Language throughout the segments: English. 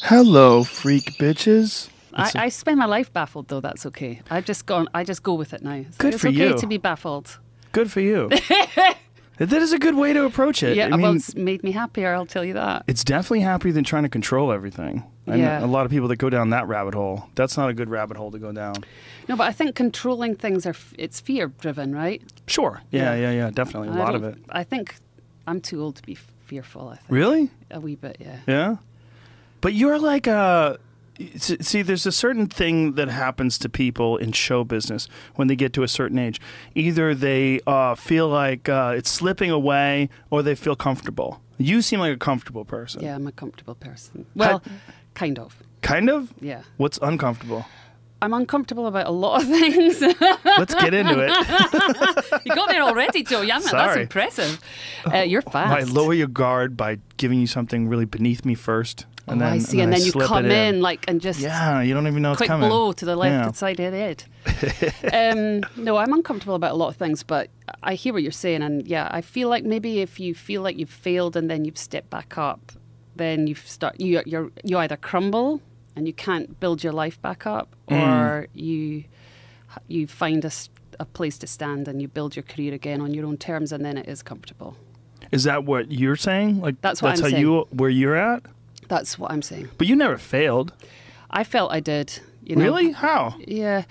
Hello, freak bitches. I spend my life baffled, though. That's okay. I just go with it now. So Good for you. It's okay to be baffled. Good for you. That is a good way to approach it. Yeah, I mean, well, it's made me happier, I'll tell you that. It's definitely happier than trying to control everything. I know a lot of people that go down that rabbit hole. That's not a good rabbit hole to go down. No, but I think controlling things it's fear-driven, right? Sure. Yeah, definitely. A lot of it. I think I'm too old to be fearful, I think. Really? A wee bit, yeah. Yeah? But you're like see, there's a certain thing that happens to people in show business when they get to a certain age. Either they feel like it's slipping away or they feel comfortable. You seem like a comfortable person. Yeah, I'm a comfortable person. Well, kind of. Kind of? Yeah. What's uncomfortable? I'm uncomfortable about a lot of things. Let's get into it. You got there already, Joe. Yeah, man, that's impressive. You're fast. I lower your guard by giving you something really beneath me first. And I see. And then you come in like and just you don't even know it's quick coming. blow to the left side of the head. No, I'm uncomfortable about a lot of things, but I hear what you're saying, and yeah, I feel like maybe if you feel like you've failed and then you've stepped back up, then you either crumble and you can't build your life back up, or you find a place to stand and you build your career again on your own terms, and then it is comfortable. Is that what you're saying? Like that's I'm saying. Where you're at? That's what I'm saying. But you never failed. I felt I did. You know? Really? How? Yeah.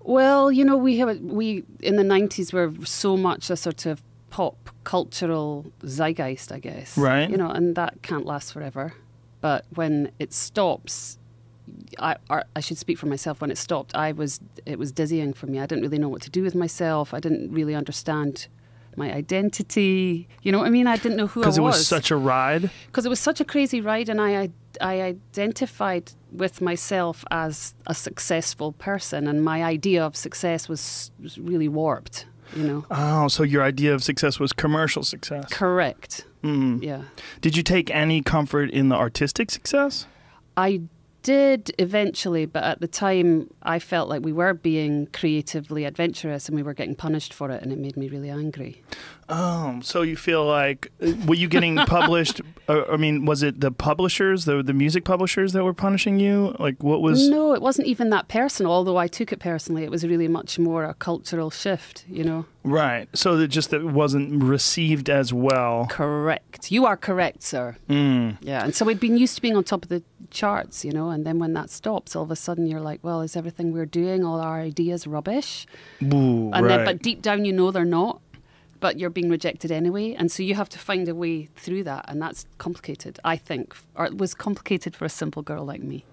Well, you know, we in the 90s were so much a sort of pop cultural zeitgeist, I guess. Right. You know, and that can't last forever. But when it stops, I should speak for myself. When it stopped, it was dizzying for me. I didn't really know what to do with myself. I didn't really understand my identity. You know what I mean? I didn't know who I was. Because it was such a ride? Because it was such a crazy ride, and I identified with myself as a successful person, and my idea of success was really warped, you know. Oh, so your idea of success was commercial success. Correct. Yeah. Did you take any comfort in the artistic success? I did eventually, but at the time I felt like we were being creatively adventurous and we were getting punished for it, and it made me really angry. Oh, so you feel like, were you getting published? I mean, was it the publishers, the music publishers that were punishing you? Like, what was... No, it wasn't even that personal, although I took it personally. It was really much more a cultural shift, you know. Right. So that it wasn't received as well. Correct. You are correct, sir. Yeah. And so we'd been used to being on top of the charts, you know, and then when that stops, all of a sudden you're like, well, is everything we're doing, all our ideas rubbish? Ooh, and then, but deep down you know they're not, but you're being rejected anyway. And so you have to find a way through that, and that's complicated, I think. Or it was complicated for a simple girl like me.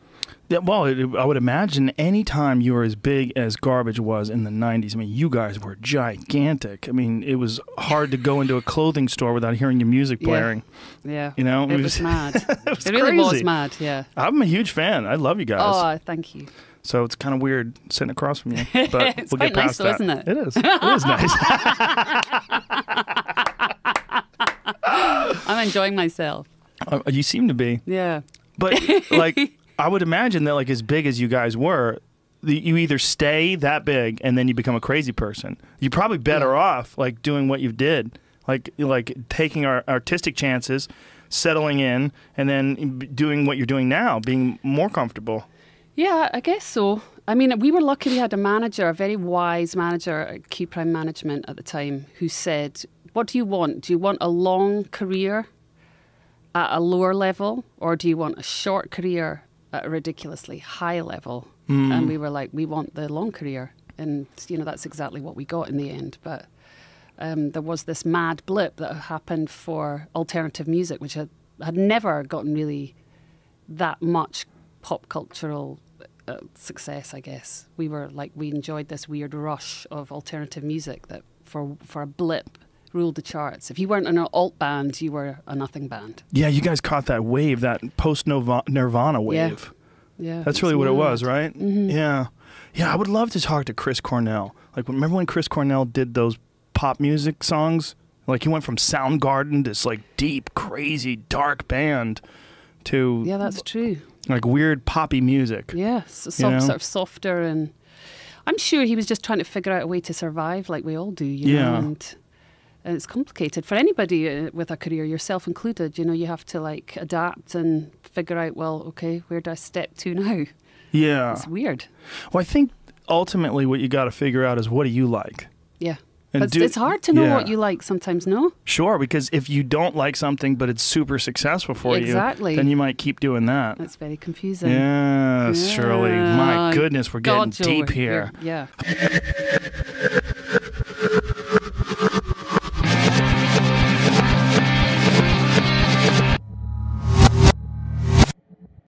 Yeah, well, I would imagine any time you were as big as Garbage was in the 90s, I mean, you guys were gigantic. I mean, it was hard to go into a clothing store without hearing your music blaring. Yeah. You know? It was mad. It really was mad, yeah. I'm a huge fan. I love you guys. Oh, thank you. So it's kind of weird sitting across from you. But it's we'll quite get past nice, though, that. isn't it? It is. It is nice. I'm enjoying myself. You seem to be. Yeah. But, like... I would imagine that, like, as big as you guys were, you either stay that big and then you become a crazy person. You're probably better off, like, doing what you did, like taking our artistic chances, settling in, and then doing what you're doing now, being more comfortable. Yeah, I guess so. I mean, we were lucky we had a manager, a very wise manager at Q Prime Management at the time, who said, what do you want? Do you want a long career at a lower level, or do you want a short career at a ridiculously high level? And we were like, we want the long career, and you know, that's exactly what we got in the end. But there was this mad blip that happened for alternative music, which had never gotten really that much pop cultural success, I guess. We enjoyed this weird rush of alternative music that for a blip ruled the charts. If you weren't an alt band, you were a nothing band. Yeah, you guys caught that wave, that post-Nirvana wave. Yeah. That's really what it was, right? Yeah. Yeah, I would love to talk to Chris Cornell. Like, remember when Chris Cornell did those pop music songs? Like, he went from Soundgarden, this, like, deep, crazy, dark band, to... Yeah, that's true. Like, weird poppy music. Yeah, sort of softer, and... I'm sure he was just trying to figure out a way to survive, like we all do, you know? And And it's complicated for anybody with a career, yourself included. You know, you have to like adapt and figure out, well, okay, where do I step to now? Yeah. It's weird. Well, I think ultimately what you got to figure out is, what do you like? Yeah. And But it's hard to know what you like sometimes, no? Sure, because if you don't like something but it's super successful for Exactly. you, then you might keep doing that. That's very confusing. Yes, Yeah. Shirley. My goodness, we're getting God, Joe, deep here. Yeah.